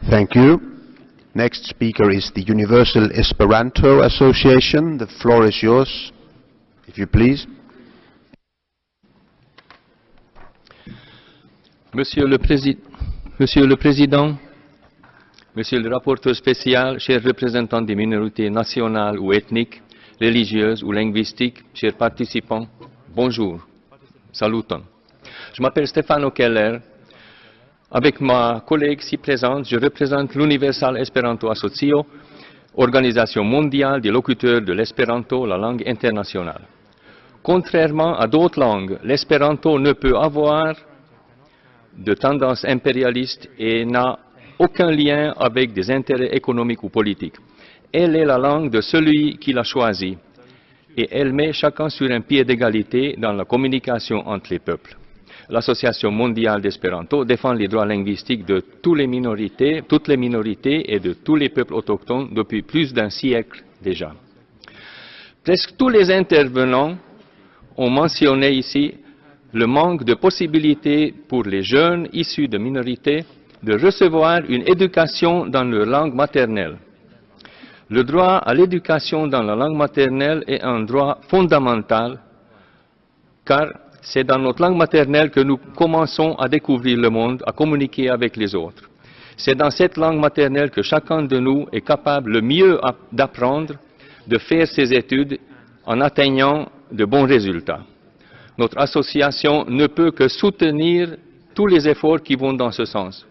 Thank you. Next speaker is the Universal Esperanto Association. The floor is yours, if you please. Monsieur le Président, Monsieur le rapporteur spécial, chers représentants des minorités nationales ou ethniques, religieuses ou linguistiques, chers participants, bonjour, saluton. Je m'appelle Stefano Keller. Avec ma collègue ici présente, je représente l'Universal Esperanto Asocio, organisation mondiale des locuteurs de l'espéranto, la langue internationale. Contrairement à d'autres langues, l'espéranto ne peut avoir de tendance impérialiste et n'a aucun lien avec des intérêts économiques ou politiques. Elle est la langue de celui qui l'a choisie et elle met chacun sur un pied d'égalité dans la communication entre les peuples. L'Association mondiale d'espéranto défend les droits linguistiques de toutes les minorités et de tous les peuples autochtones depuis plus d'un siècle déjà. Presque tous les intervenants ont mentionné ici le manque de possibilités pour les jeunes issus de minorités de recevoir une éducation dans leur langue maternelle. Le droit à l'éducation dans la langue maternelle est un droit fondamental car c'est dans notre langue maternelle que nous commençons à découvrir le monde, à communiquer avec les autres. C'est dans cette langue maternelle que chacun de nous est capable le mieux d'apprendre, de faire ses études en atteignant de bons résultats. Notre association ne peut que soutenir tous les efforts qui vont dans ce sens.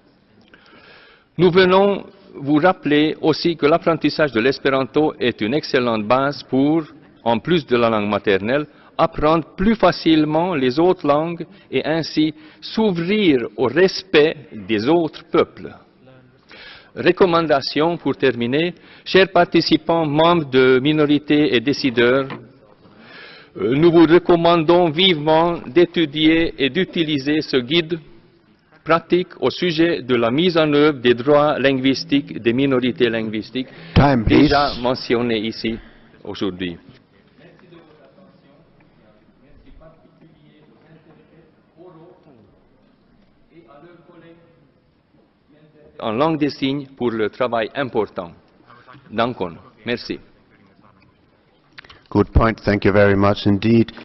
Nous venons vous rappeler aussi que l'apprentissage de l'espéranto est une excellente base pour, en plus de la langue maternelle, apprendre plus facilement les autres langues et ainsi s'ouvrir au respect des autres peuples. Recommandation pour terminer, chers participants, membres de minorités et décideurs, nous vous recommandons vivement d'étudier et d'utiliser ce guide pratique au sujet de la mise en œuvre des droits linguistiques des minorités linguistiques déjà mentionnés ici aujourd'hui. En langue des signes pour le travail important. Dankon. Merci. Good point. Thank you very much indeed.